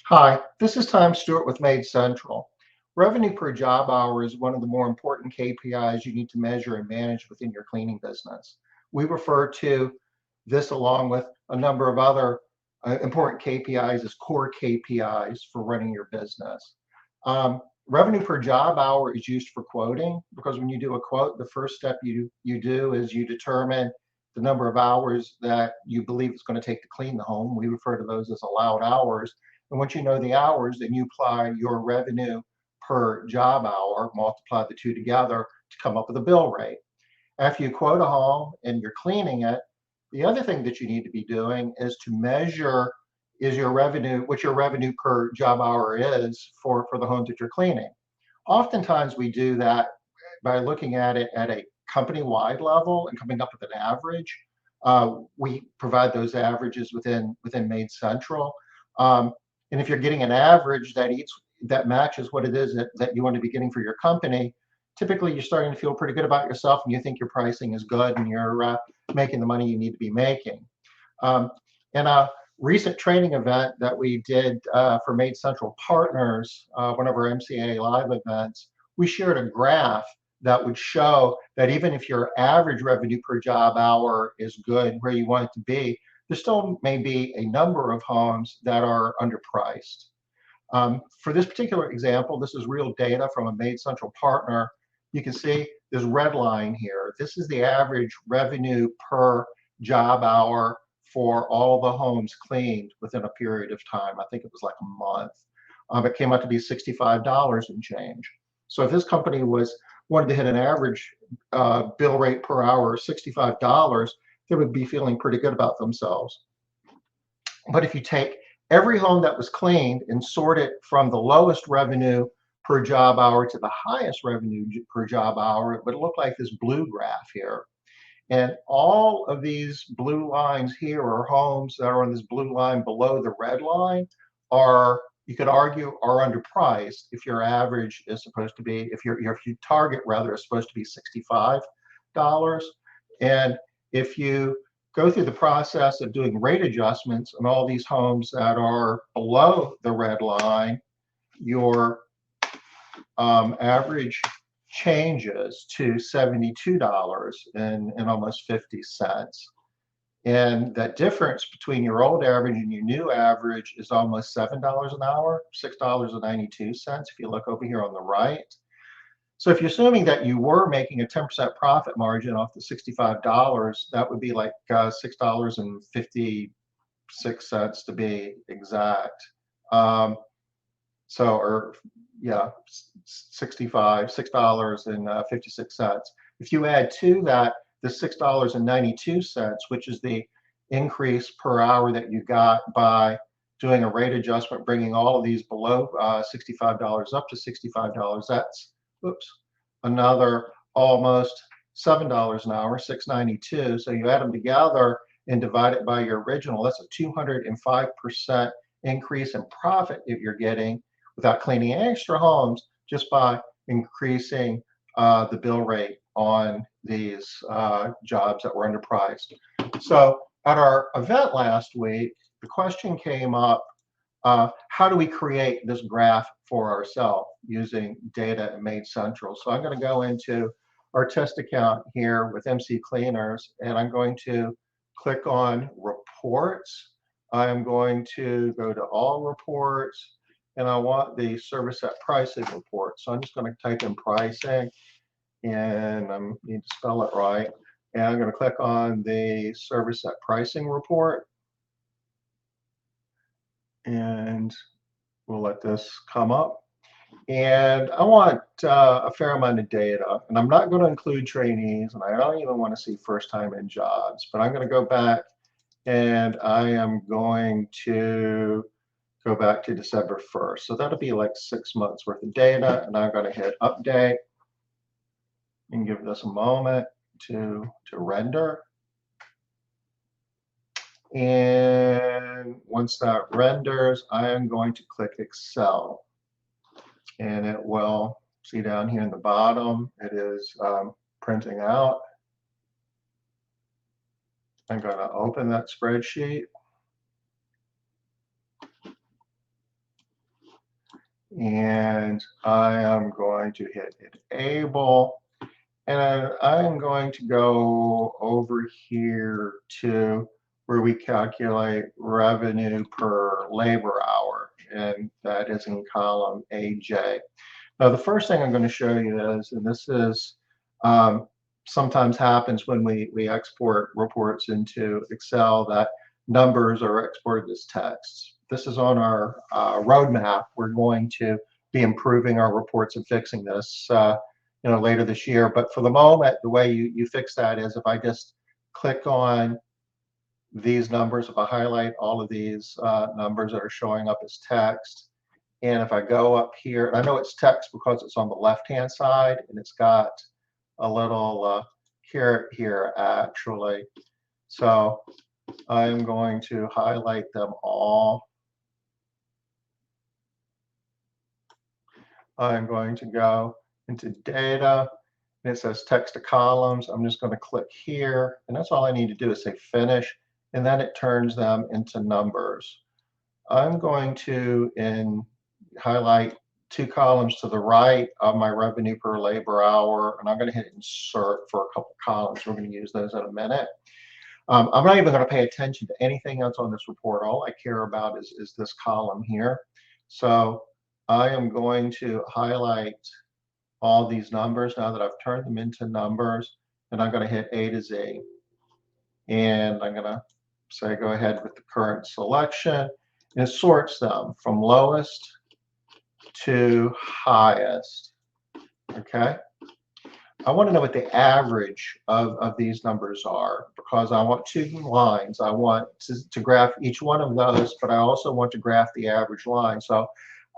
Hi, this is Tom Stewart with MaidCentral. Revenue per job hour is one of the more important KPIs you need to measure and manage within your cleaning business. We refer to this along with a number of other important KPIs as core KPIs for running your business. Revenue per job hour is used for quoting because when you do a quote, the first step you do is you determine the number of hours that you believe it's going to take to clean the home. We refer to those as allowed hours. And once you know the hours, then you apply your revenue per job hour, multiply the two together to come up with a bill rate. After you quote a home and you're cleaning it, the other thing that you need to be doing is to measure is your revenue, what your revenue per job hour is for the homes that you're cleaning. Oftentimes we do that by looking at it at a company-wide level and coming up with an average. We provide those averages within MaidCentral. Um, and if you're getting an average that matches what it is that you want to be getting for your company, typically you're starting to feel pretty good about yourself and you think your pricing is good and you're making the money you need to be making. Um, in a recent training event that we did for MaidCentral partners, one of our MCA live events, we shared a graph that would show that even if your average revenue per job hour is good where you want it to be, there still may be a number of homes that are underpriced. For this particular example, this is real data from a MaidCentral partner. You can see this red line here. This is the average revenue per job hour for all the homes cleaned within a period of time. I think it was like a month. It came out to be $65 and change. So if this company wanted to hit an average bill rate per hour of $65, they would be feeling pretty good about themselves. But if you take every home that was cleaned and sort it from the lowest revenue per job hour to the highest revenue per job hour, it would look like this blue graph here. And all of these blue lines here are homes that are on this blue line below the red line are, you could argue, are underpriced if your average is supposed to be, if your target rather is supposed to be $65. And if you go through the process of doing rate adjustments on all these homes that are below the red line, your average changes to $72 and almost 50 cents. And that difference between your old average and your new average is almost $7 an hour, $6.92 if you look over here on the right. So if you're assuming that you were making a 10% profit margin off the $65, that would be like $6.56 to be exact. Or yeah, 65, $6.56. If you add to that the $6.92, which is the increase per hour that you got by doing a rate adjustment, bringing all of these below $65 up to $65, that's, oops, another almost $7 an hour, $6.92. So you add them together and divide it by your original, that's a 205% increase in profit that you're getting without cleaning extra homes, just by increasing the bill rate on these jobs that were underpriced. So at our event last week, the question came up, how do we create this graph for ourselves using data in MaidCentral? So I'm going to go into our test account here with MC Cleaners, and I'm going to click on reports. I'm going to go to all reports, and I want the service at pricing report. So I'm just going to type in pricing, and I need to spell it right. And I'm going to click on the service at pricing report. And we'll let this come up. And I want a fair amount of data. And I'm not going to include trainees, and I don't even want to see first time in jobs. But I'm going to go back, and I am going to go back to December 1st. So that'll be like 6 months worth of data. And I'm going to hit update and give this a moment to render. And once that renders, I am going to click Excel. And it will, see down here in the bottom, it is printing out. I'm going to open that spreadsheet. And I am going to hit enable. And I'm going to go over here to where we calculate revenue per labor hour, and that is in column AJ. Now, the first thing I'm going to show you is, and this is sometimes happens when we export reports into Excel, that numbers are exported as text. This is on our roadmap. We're going to be improving our reports and fixing this later this year. But for the moment, the way you fix that is if I just click on these numbers, if I highlight all of these numbers that are showing up as text, and if I go up here, and I know it's text because it's on the left-hand side, and it's got a little here actually. So I'm going to highlight them all. I'm going to go into data, and it says text to columns. I'm just going to click here, and that's all I need to do is say finish, and then it turns them into numbers. I'm going to highlight two columns to the right of my revenue per labor hour, and I'm going to hit insert for a couple columns. We're going to use those in a minute. I'm not even going to pay attention to anything else on this report. All I care about is this column here. So I am going to highlight all these numbers now that I've turned them into numbers, and I'm going to hit A to Z. And I'm going to say go ahead with the current selection. And it sorts them from lowest to highest. Okay. I want to know what the average of these numbers are because I want two lines. I want to graph each one of those, but I also want to graph the average line. So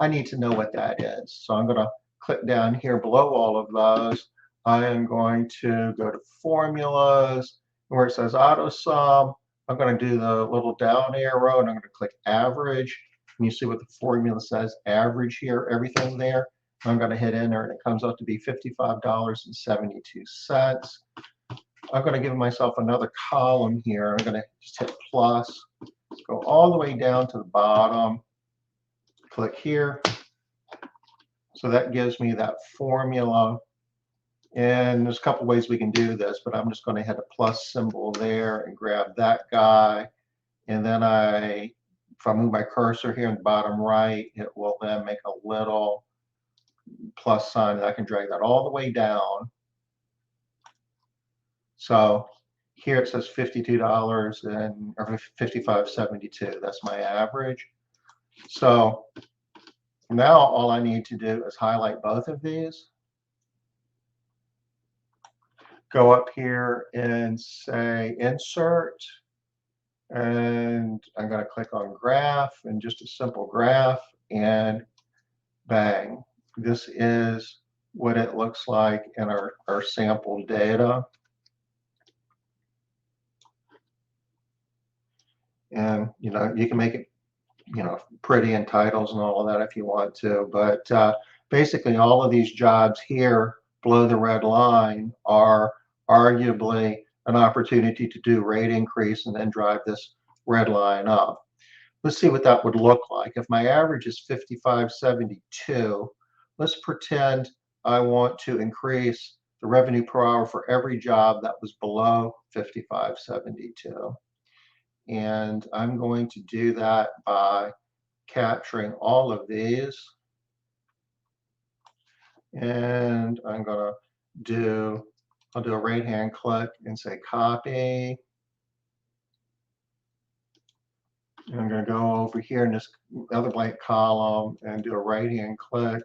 I need to know what that is. So I'm going to click down here below all of those. I am going to go to formulas where it says auto sum. I'm going to do the little down arrow and I'm going to click average. And you see what the formula says, average here, everything there. I'm going to hit enter and it comes out to be $55.72. I'm going to give myself another column here. I'm going to just hit plus, go all the way down to the bottom, click here. So that gives me that formula. And there's a couple ways we can do this, but I'm just going to hit a plus symbol there and grab that guy. And then if I move my cursor here in the bottom right, it will then make a little plus sign, and I can drag that all the way down. So here it says $52 or $55.72. That's my average. So now all I need to do is highlight both of these. Go up here and say insert. And I'm going to click on graph and just a simple graph and bang. This is what it looks like in our sample data. And, you can make it, pretty in titles and all of that if you want to. But basically all of these jobs here below the red line are arguably an opportunity to do rate increase and then drive this red line up. Let's see what that would look like. If my average is 55.72, let's pretend I want to increase the revenue per hour for every job that was below 55.72. And I'm going to do that by capturing all of these. And I'm going to I'll do a right hand click and say copy. And I'm going to go over here in this other blank column and do a right hand click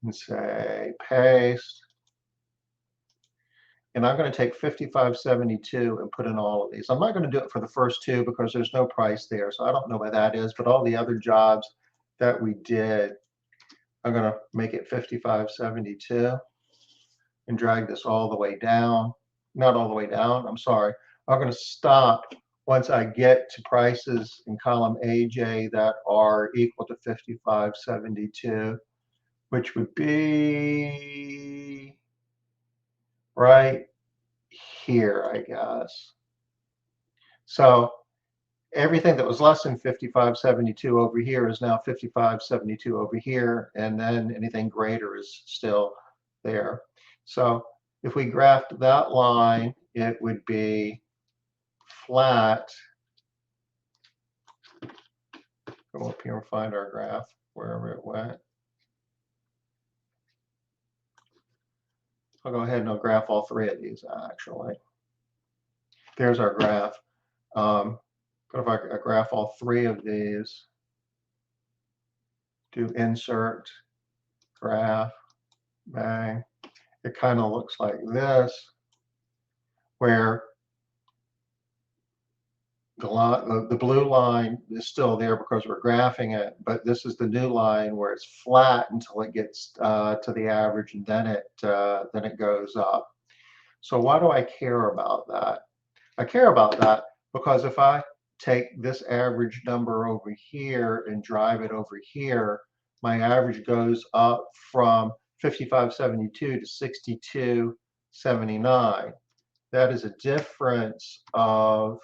and say paste. And I'm going to take 55.72 and put in all of these. I'm not going to do it for the first two because there's no price there. So I don't know what that is, but all the other jobs that we did, I'm going to make it 55.72 and drag this all the way down. Not all the way down, I'm sorry. I'm going to stop once I get to prices in column AJ that are equal to 55.72, which would be right here, I guess. So everything that was less than 5572 over here is now 5572 over here, and then anything greater is still there. So if we graphed that line, it would be flat. Go up here and find our graph wherever it went. I'll go ahead and I'll graph all three of these actually. There's our graph. But if I graph all three of these, do insert, graph, bang, it kind of looks like this, where the blue line is still there because we're graphing it, but this is the new line where it's flat until it gets to the average, and then it goes up. So why do I care about that? I care about that because if I take this average number over here and drive it over here, my average goes up from 5572 to 6279. That is a difference of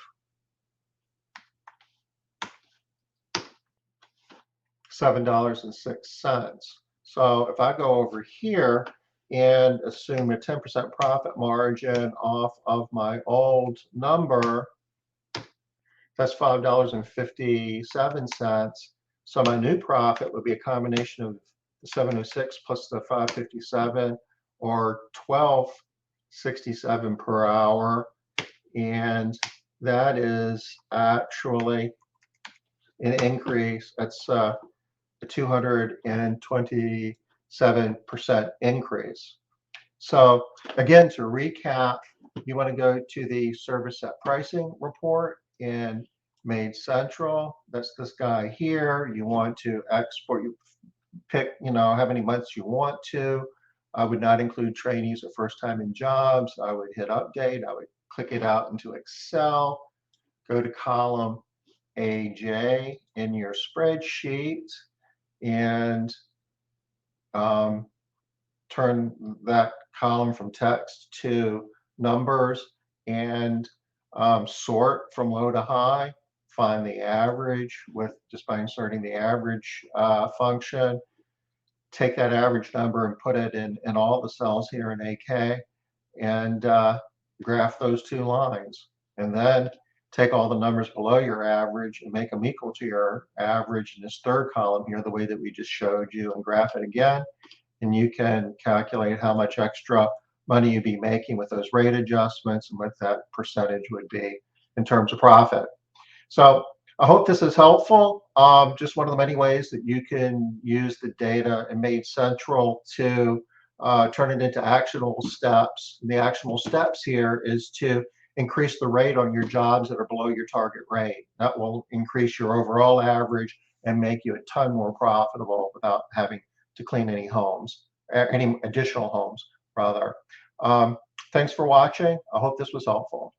$7.06. So if I go over here and assume a 10% profit margin off of my old number, that's $5.57. So my new profit would be a combination of the 706 plus the 557, or 1267 per hour. And that is actually an increase. That's a 227% increase. So again, to recap, you want to go to the service set pricing report in MaidCentral. That's this guy here. You want to export, you pick, how many months you want to. I would not include trainees or first time in jobs. I would hit update. I would click it out into Excel, go to column AJ in your spreadsheet, and turn that column from text to numbers, and sort from low to high, find the average just by inserting the average function, take that average number and put it in all the cells here in AK, and graph those two lines, and then take all the numbers below your average and make them equal to your average in this third column here, the way that we just showed you, and graph it again. And you can calculate how much extra money you'd be making with those rate adjustments and what that percentage would be in terms of profit. So I hope this is helpful. Just one of the many ways that you can use the data in MaidCentral to turn it into actionable steps. And the actionable steps here is to increase the rate on your jobs that are below your target rate. That will increase your overall average and make you a ton more profitable without having to clean any homes, any additional homes, rather. Thanks for watching. I hope this was helpful.